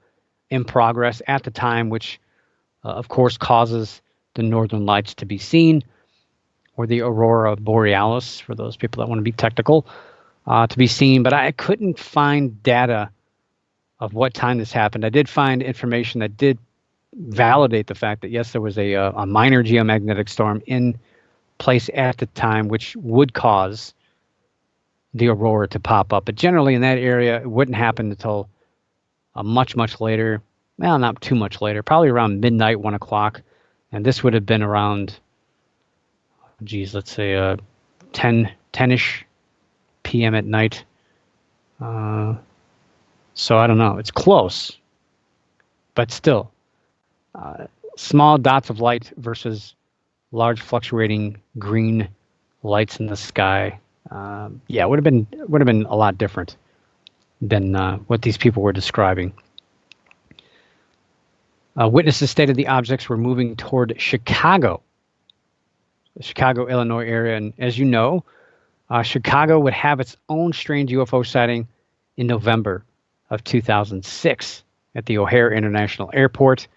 in progress at the time, which, of course, causes the northern lights to be seen, or the aurora borealis, for those people that want to be technical, to be seen. But I couldn't find data of what time this happened. I did find information that did validate the fact that, yes, there was a minor geomagnetic storm in place at the time, which would cause the aurora to pop up. But generally in that area, it wouldn't happen until much, much later. Well, not too much later, probably around midnight, 1 o'clock. And this would have been around, let's say 10-ish p.m. at night. So I don't know. It's close. But still, small dots of light versus large fluctuating green lights in the sky. It would have been a lot different than what these people were describing. Witnesses stated the objects were moving toward Chicago, the Chicago, Illinois area. And as you know, Chicago would have its own strange UFO sighting in November of 2006 at the O'Hare International Airport.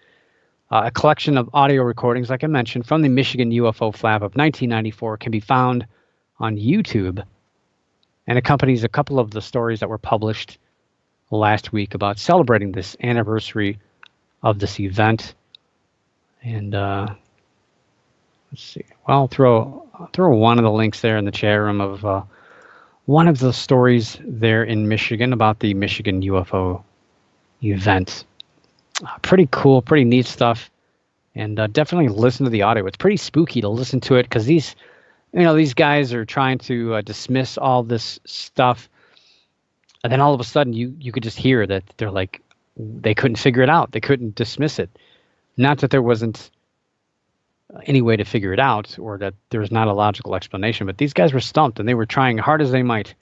A collection of audio recordings, like I mentioned, from the Michigan UFO flap of 1994 can be found on YouTube and accompanies a couple of the stories that were published last week about celebrating this anniversary of this event. And let's see. Well, I'll throw one of the links there in the chat room of one of the stories there in Michigan about the Michigan UFO event. Pretty cool, pretty neat stuff. And definitely listen to the audio. It's pretty spooky to listen to it because these these guys are trying to dismiss all this stuff, and then all of a sudden you could just hear that they're like, they couldn't figure it out. They couldn't dismiss it. Not that there wasn't any way to figure it out or that there was not a logical explanation, but these guys were stumped and they were trying hard as they might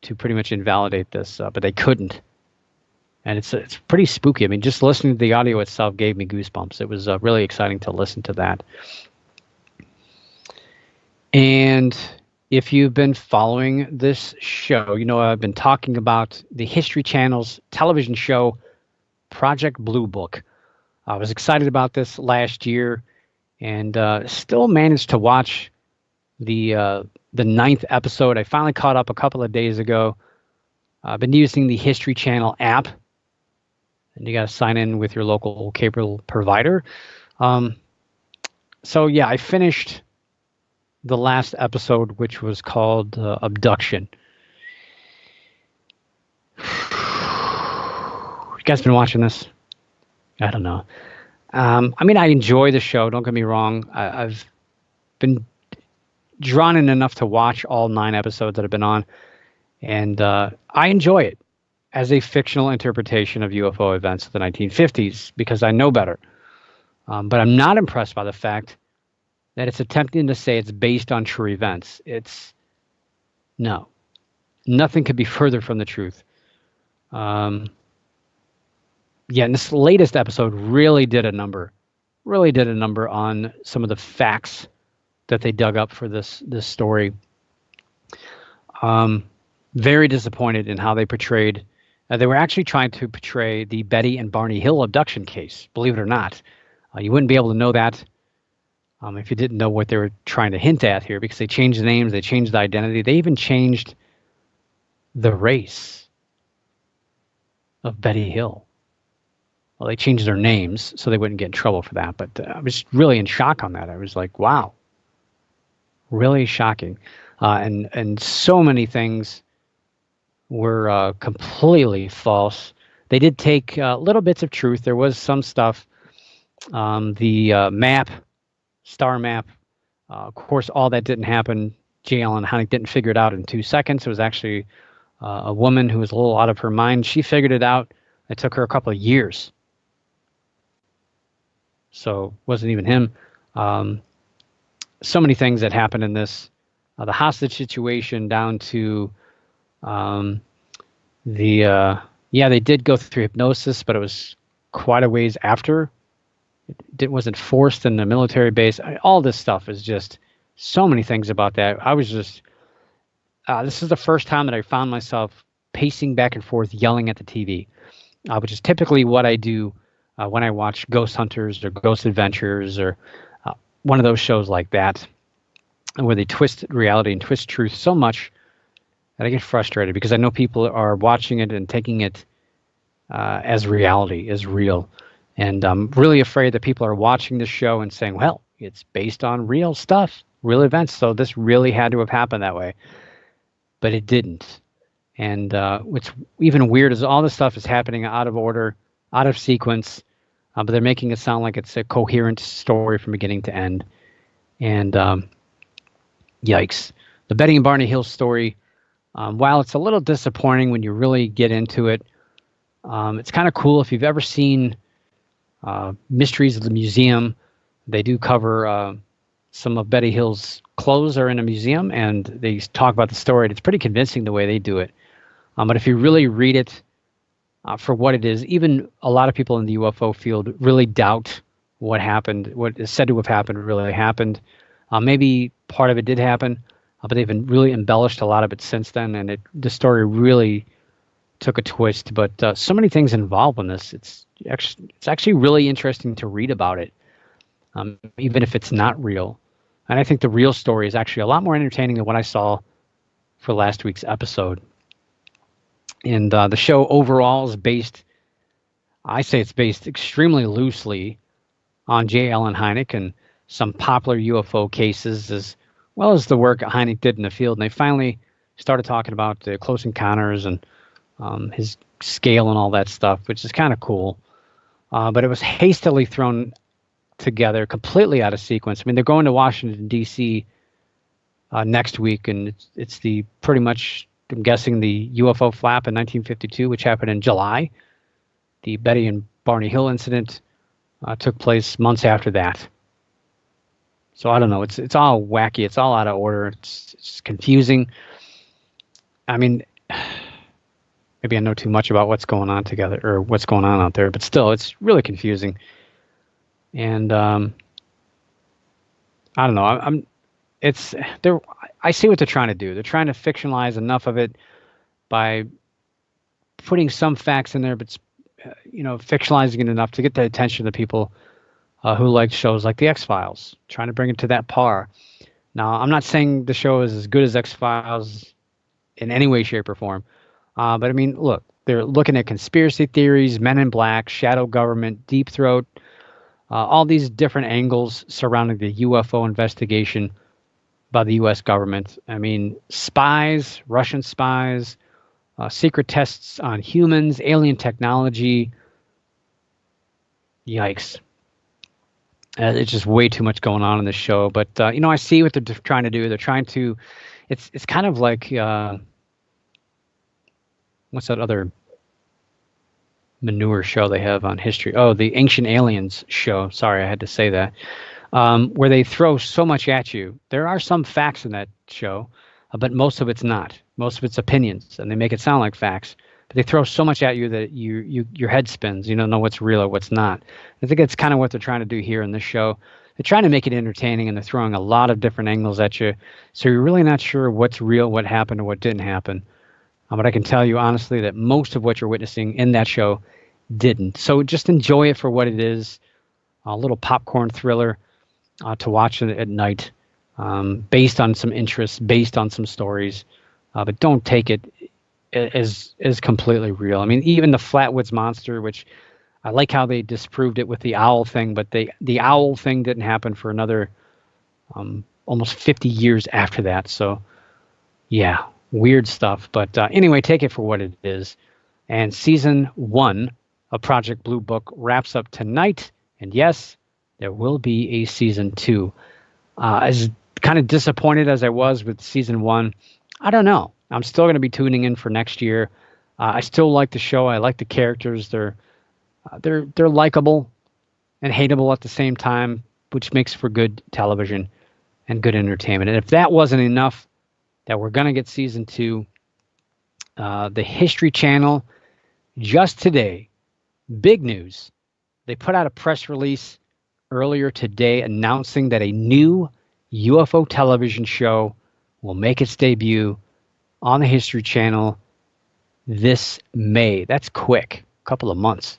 to pretty much invalidate this, but they couldn't. And it's pretty spooky. I mean, just listening to the audio itself gave me goosebumps. It was really exciting to listen to that. And if you've been following this show, I've been talking about the History Channel's television show, Project Blue Book. I was excited about this last year and still managed to watch the ninth episode. I finally caught up a couple of days ago. I've been using the History Channel app, and you got to sign in with your local cable provider. So yeah, I finished the last episode, which was called Abduction. You guys been watching this? I don't know. I mean, I enjoy the show. Don't get me wrong. I've been drawn in enough to watch all 9 episodes that have been on, and I enjoy it as a fictional interpretation of UFO events of the 1950s because I know better. But I'm not impressed by the fact that it's attempting to say it's based on true events. No. Nothing could be further from the truth. And this latest episode really did a number on some of the facts that they dug up for this story. Very disappointed in how they portrayed. They were actually trying to portray the Betty and Barney Hill abduction case, believe it or not. You wouldn't be able to know that if you didn't know what they were trying to hint at here, because they changed the names, they changed the identity, they even changed the race of Betty Hill. Well, they changed their names so they wouldn't get in trouble for that, but I was really in shock on that. I was like, wow, really shocking. And so many things were completely false. They did take little bits of truth. There was some stuff. The map, star map, of course, all that didn't happen. J. Allen Hynek didn't figure it out in 2 seconds. It was actually a woman who was a little out of her mind. She figured it out. It took her a couple of years. So it wasn't even him. So many things that happened in this. The hostage situation down to they did go through hypnosis, but it was quite a ways after. It wasn't forced in the military base. All this stuff is just so many things about that. I was just, this is the first time that I found myself pacing back and forth, yelling at the TV, which is typically what I do when I watch Ghost Hunters or Ghost Adventures or one of those shows like that, where they twist reality and twist truth so much that I get frustrated because I know people are watching it and taking it as reality, as real. And I'm really afraid that people are watching this show and saying, well, it's based on real stuff, real events, so this really had to have happened that way. But it didn't. And what's even weird is all this stuff is happening out of order, out of sequence, but they're making it sound like it's a coherent story from beginning to end. And yikes. The Betty and Barney Hill story, while it's a little disappointing when you really get into it, it's kind of cool. If you've ever seen Mysteries of the Museum, they do cover some of Betty Hill's clothes are in a museum, and they talk about the story. It's pretty convincing the way they do it. But if you really read it for what it is, even a lot of people in the UFO field really doubt what happened, what is said to have happened really happened. Maybe part of it did happen, but they've been really embellished a lot of it since then, and the story really took a twist. But so many things involved in this. It's actually really interesting to read about it, even if it's not real. And I think the real story is actually a lot more entertaining than what I saw for last week's episode. And the show overall is based, I say it's based extremely loosely on J. Allen Hynek and some popular UFO cases, as well as the work Hynek did in the field. And they finally started talking about the close encounters and his scale and all that stuff, which is kind of cool. But it was hastily thrown together, completely out of sequence. I mean, they're going to Washington, D.C. Next week, and it's the pretty much, I'm guessing, the UFO flap in 1952, which happened in July. The Betty and Barney Hill incident took place months after that. So I don't know. It's all wacky. It's all out of order. It's confusing. I mean, maybe I know too much about what's going on together or what's going on out there, but still, it's really confusing. And I don't know. I see what they're trying to do. They're trying to fictionalize enough of it by putting some facts in there, but fictionalizing it enough to get the attention of the people who like shows like the X-Files, trying to bring it to that par. Now, I'm not saying the show is as good as X-Files in any way, shape, or form, but I mean, look, they're looking at conspiracy theories, Men in Black, shadow government, Deep Throat, all these different angles surrounding the UFO investigation by the U.S. government. I mean, spies, Russian spies, secret tests on humans, alien technology. Yikes. It's just way too much going on in this show. But, I see what they're trying to do. They're trying to, it's kind of like, what's that other manure show they have on history? Oh, the Ancient Aliens show. Sorry, I had to say that. Where they throw so much at you. There are some facts in that show, but most of it's not. Most of it's opinions, and they make it sound like facts. But they throw so much at you that your head spins. You don't know what's real or what's not. I think that's kind of what they're trying to do here in this show. They're trying to make it entertaining, and they're throwing a lot of different angles at you. So you're really not sure what's real, what happened, or what didn't happen. But I can tell you honestly that most of what you're witnessing in that show didn't. So just enjoy it for what it is. A little popcorn thriller to watch it at night, based on some interests, based on some stories. But don't take it as completely real. I mean, even the Flatwoods Monster, which I like how they disproved it with the owl thing, but the owl thing didn't happen for another almost 50 years after that. So, yeah, weird stuff. But anyway, take it for what it is. And season 1 of Project Blue Book wraps up tonight. And yes, there will be a season 2. As kind of disappointed as I was with season 1, I don't know. I'm still going to be tuning in for next year. I still like the show. I like the characters. They're likable and hateable at the same time, which makes for good television and good entertainment. And if that wasn't enough, that we're going to get season 2, the History Channel just today, big news. They put out a press release earlier today announcing that a new UFO television show will make its debut on the History Channel this May. That's quick, a couple of months.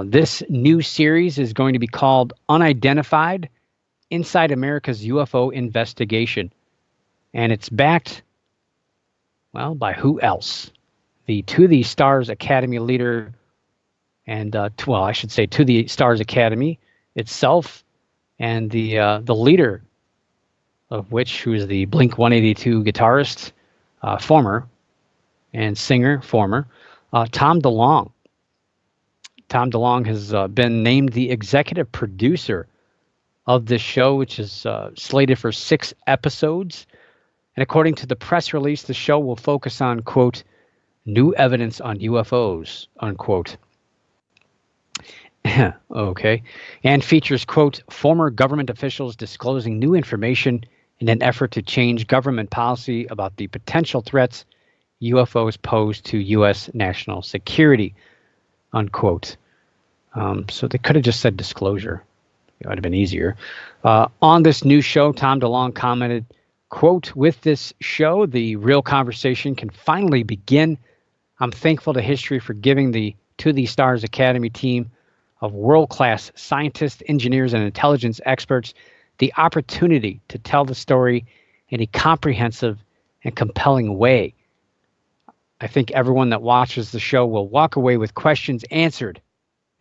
This new series is going to be called Unidentified: Inside America's UFO Investigation. And it's backed, well, by who else? To the Stars Academy leader, and, I should say To the Stars Academy itself, and the leader of which, who is the Blink-182 guitarist, former, and singer, former, Tom DeLonge. Tom DeLonge has been named the executive producer of this show, which is slated for 6 episodes. And according to the press release, the show will focus on, quote, new evidence on UFOs, unquote. Okay. And features, quote, former government officials disclosing new information in an effort to change government policy about the potential threats UFOs pose to U.S. national security, unquote. So they could have just said disclosure. It would have been easier. On this new show, Tom DeLonge commented, quote, with this show, the real conversation can finally begin. I'm thankful to history for giving the To the Stars Academy team of world-class scientists, engineers, and intelligence experts the opportunity to tell the story in a comprehensive and compelling way. I think everyone that watches the show will walk away with questions answered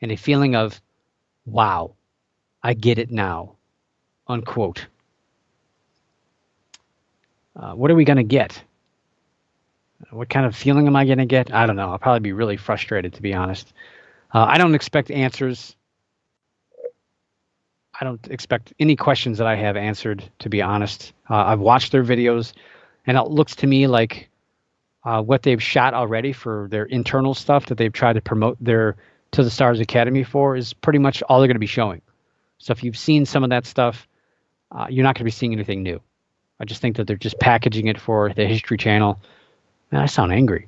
and a feeling of, wow, I get it now, unquote. What are we going to get? What kind of feeling am I going to get? I don't know. I'll probably be really frustrated, to be honest. I don't expect answers. I don't expect any questions that I have answered, to be honest. I've watched their videos, and it looks to me like what they've shot already for their internal stuff that they've tried to promote their To the Stars Academy for is pretty much all they're going to be showing. So if you've seen some of that stuff, you're not going to be seeing anything new. I just think that they're just packaging it for the History Channel. Man, I sound angry.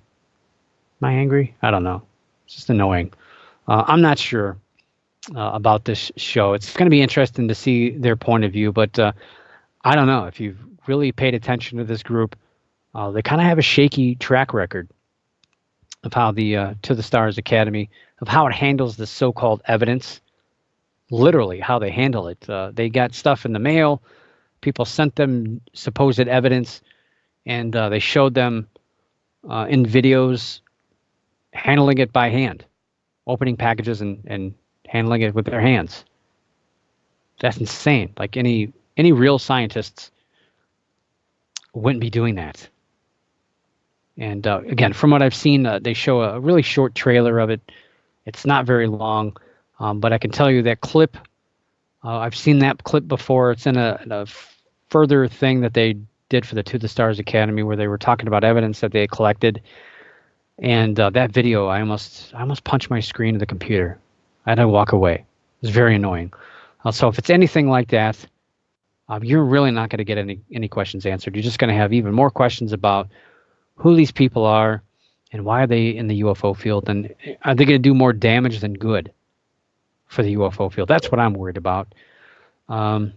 Am I angry? I don't know. It's just annoying. I'm not sure about this show. It's going to be interesting to see their point of view, but I don't know. If you've really paid attention to this group, they kind of have a shaky track record of how the To the Stars Academy, of how it handles the so-called evidence, literally how they handle it. They got stuff in the mail. People sent them supposed evidence, and they showed them in videos handling it by hand, opening packages and handling it with their hands. That's insane. Like any real scientists wouldn't be doing that. And again, from what I've seen, they show a really short trailer of it. It's not very long, but I can tell you that clip, I've seen that clip before. It's in a further thing that they did for the To the Stars Academy, where they were talking about evidence that they had collected. And that video, I almost punched my screen of the computer. I had to walk away. It was very annoying. So if it's anything like that, you're really not going to get any questions answered. You're just going to have even more questions about who these people are and why are they in the UFO field, and are they going to do more damage than good for the UFO field? That's what I'm worried about. I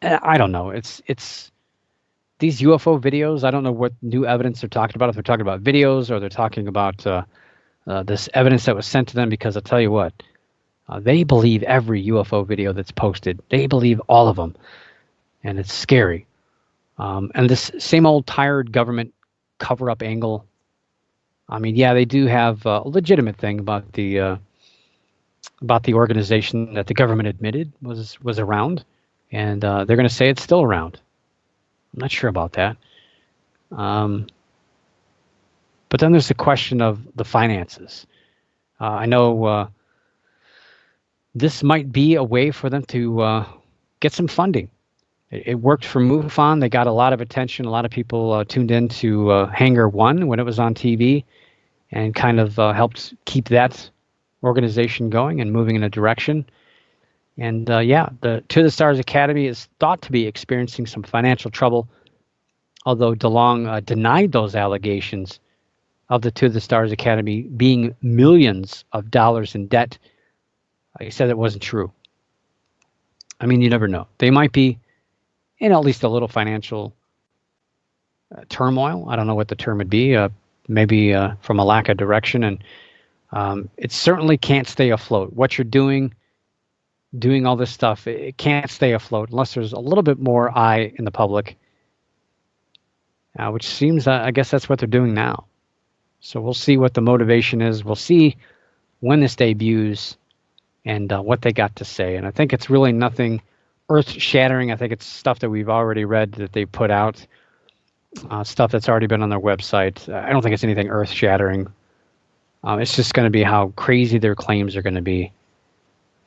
don't know. It's these UFO videos. I don't know what new evidence they're talking about. If they're talking about videos or they're talking about this evidence that was sent to them, because I'll tell you what, they believe every UFO video that's posted. They believe all of them, and it's scary. And this same old tired government cover-up angle. I mean, yeah, they do have a legitimate thing about the organization that the government admitted was around, and they're going to say it's still around. I'm not sure about that. But then there's the question of the finances. I know this might be a way for them to get some funding. It worked for MUFON. They got a lot of attention. A lot of people tuned in to Hangar 1 when it was on TV, and kind of helped keep that organization going and moving in a direction. And yeah, the To the Stars Academy is thought to be experiencing some financial trouble, although DeLong denied those allegations of the To the Stars Academy being millions of dollars in debt. He said it wasn't true. I mean, you never know. They might be in at least a little financial turmoil. I don't know what the term would be. Maybe from a lack of direction. And it certainly can't stay afloat. What you're doing all this stuff, it can't stay afloat unless there's a little bit more eye in the public, which seems, I guess that's what they're doing now. So we'll see what the motivation is. We'll see when this debuts and what they got to say. And I think it's really nothing earth-shattering. I think it's stuff that we've already read that they put out, stuff that's already been on their website. I don't think it's anything earth-shattering. It's just going to be how crazy their claims are going to be.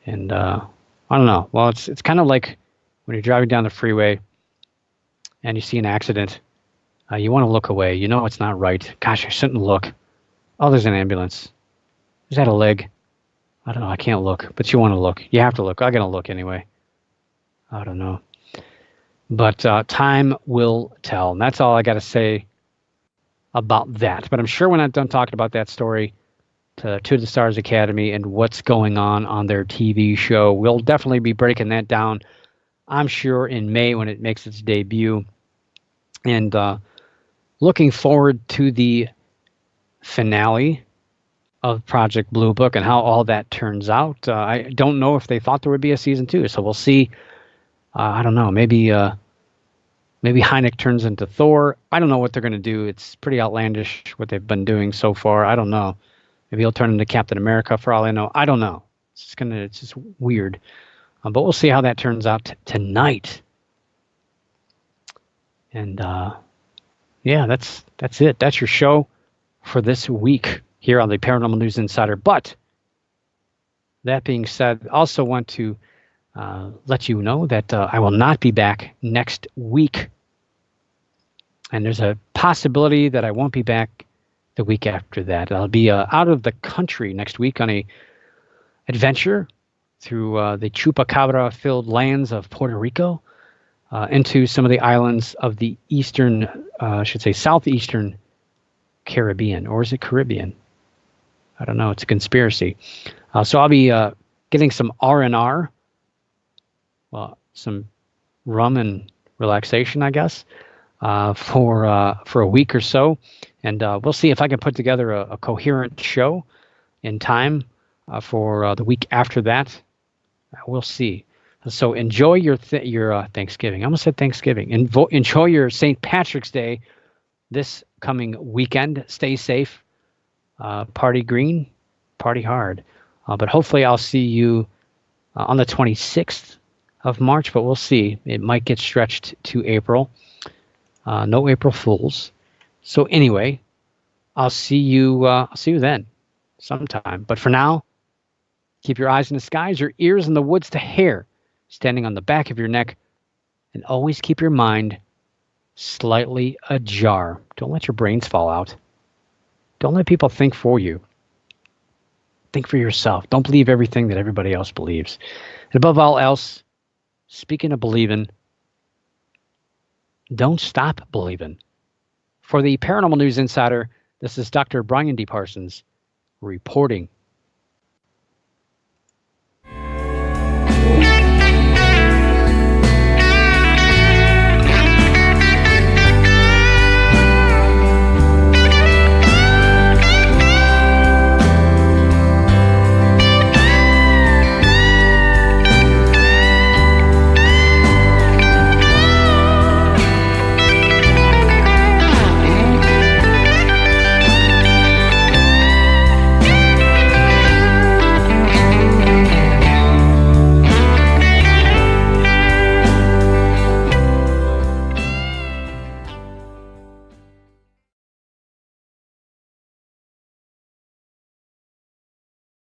And I don't know. Well, it's kind of like when you're driving down the freeway and you see an accident. You want to look away. You know it's not right. Gosh, I shouldn't look. Oh, there's an ambulance. Is that a leg? I don't know. I can't look. But you want to look. You have to look. I'm going to look anyway. I don't know. But time will tell. And that's all I got to say about that. But I'm sure when I'm done talking about that story, to the Stars Academy and what's going on their TV show, we'll definitely be breaking that down, I'm sure, in May when it makes its debut. And looking forward to the finale of Project Blue Book and how all that turns out. I don't know if they thought there would be a season 2, so we'll see. I don't know. Maybe Hynek turns into Thor. I don't know what they're going to do. It's pretty outlandish what they've been doing so far. I don't know. Maybe he'll turn into Captain America for all I know. I don't know. It's just weird. But we'll see how that turns out tonight. And yeah, that's it. That's your show for this week here on the Paranormal News Insider. But that being said, I also want to let you know that I will not be back next week. And there's a possibility that I won't be back the week after that. I'll be out of the country next week on a adventure through the chupacabra-filled lands of Puerto Rico into some of the islands of the eastern, I should say southeastern Caribbean. Or is it Caribbean? I don't know. It's a conspiracy. So I'll be getting some R&R, well, some rum and relaxation, I guess, for a week or so. And we'll see if I can put together a coherent show in time for the week after that. We'll see. So enjoy your Thanksgiving. I almost said Thanksgiving. Enjoy your St. Patrick's Day this coming weekend. Stay safe. Party green. Party hard. But hopefully I'll see you on the 26th of March, but we'll see. It might get stretched to April. No April Fools. So anyway, I'll see you then sometime. But for now, keep your eyes in the skies, your ears in the woods, the hair standing on the back of your neck, and always keep your mind slightly ajar. Don't let your brains fall out. Don't let people think for you. Think for yourself. Don't believe everything that everybody else believes. And above all else, speaking of believing, don't stop believing. For the Paranormal News Insider, this is Dr. Brian D. Parsons reporting